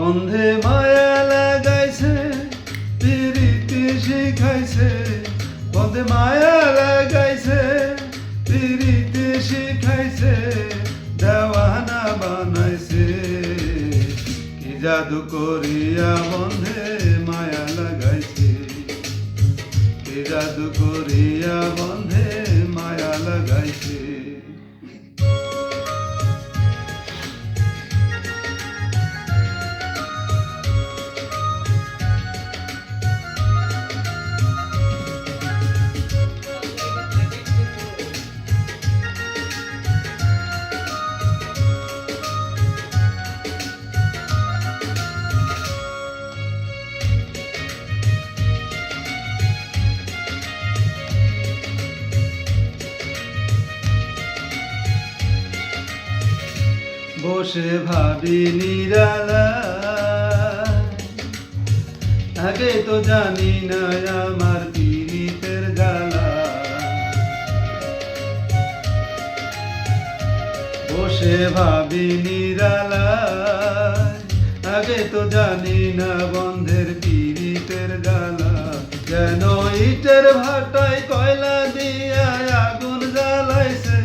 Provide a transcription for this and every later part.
বন্ধে মায়া লাগাইছে পিরিতি শিখাইছে বন্ধে মায়া লাগাইছে পিরিতি শিখাইছে দেওয়ানা বানাইছে কি জাদু করিয়া বন্ধে মায়া লাগাইছে কি জাদু করিয়া বন্ধে মায়া লাগাইছে বসে ভাবি নিরালা আগে তো জানি না আমার পীড়িতের জ্বালা বসে ভাবি নিরালা আগে তো জানি না বন্ধের পীড়িতের জ্বালা যেন ইটের ভাটায় কয়লা দিয়া আগুন জ্বালাইছে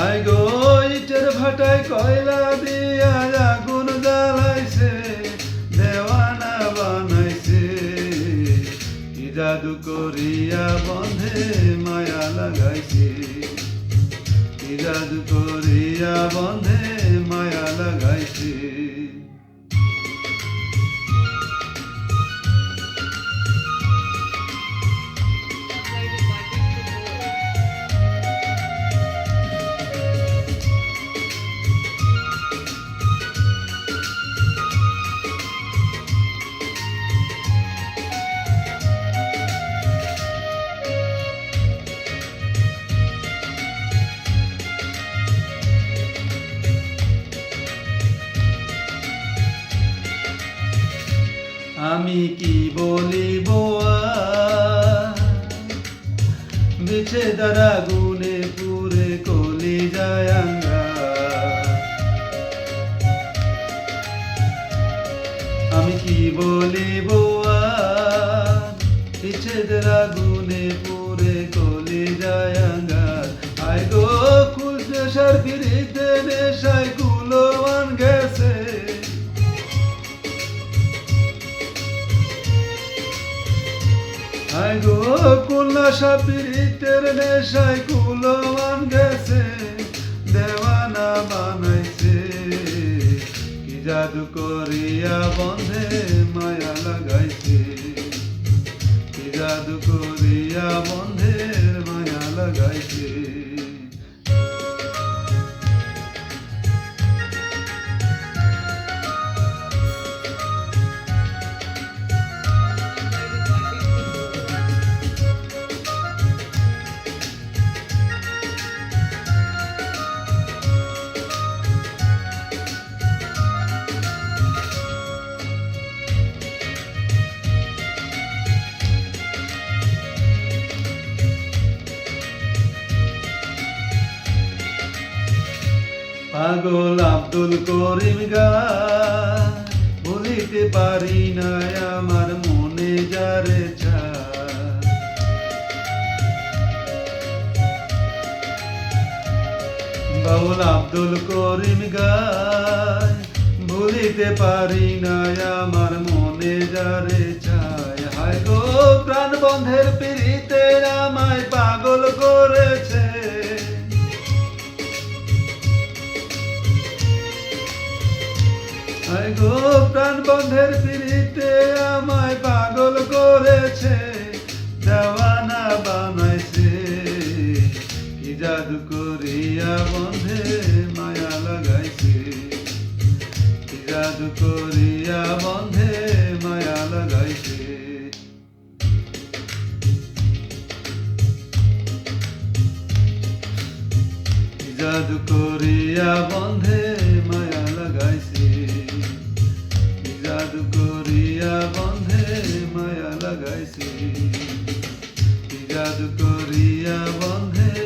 আই গো ইটের ভাটায় কয়লা দিয়া আগুন জ্বালাইছে দেওয়ানা বানাইছে কি জাদু করিয়া বন্ধে মায়া লাগাইছে কি জাদু করিয়া বন্ধে মায়া লাগাইছে আমি কি বলিব বিছে দ্বারা গুনে পুরে কলি যায়াঙ্গা আমি কি বলিব বিছে দ্বারা গুনে পুরে কলি যায়াঙ্গা আই গো খুলছে সার ফিরিতে নেশায় কুলোয়ান গেছে আই গো কুল্লা সাপিরিতের নেশায় কুলোয়ান গেছে দেওয়ানা বানাইছে কি জাদু করিয়া বন্ধে মায়া লাগাইছে কি জাদু করিয়া বন্ধের মায়া লাগাইছে পাগল আব্দুল করিম গায় ভুলিতে পারি না আমার মনে যারে চায় বাউল আব্দুল করিম গায় ভুলিতে পারি না আমার মনে যারে চায় হায় গো প্রাণ বন্ধের পিড়িতে আমায় পাগল করেছে আই গো প্রাণ বন্ধের পিড়িতে আমায় পাগল করেছে দেওয়ানা বানাইছে কি জাদু করিয়া বন্ধে মায়া লাগাইছে কি জাদু করিয়া বন্ধে মায়া লাগাইছে কি জাদু করিয়া বন্ধে মায়া লাগাইছে জাদু করিয়া বন্ধে মায়া লাগাইছে জাদু করিয়া বন্ধে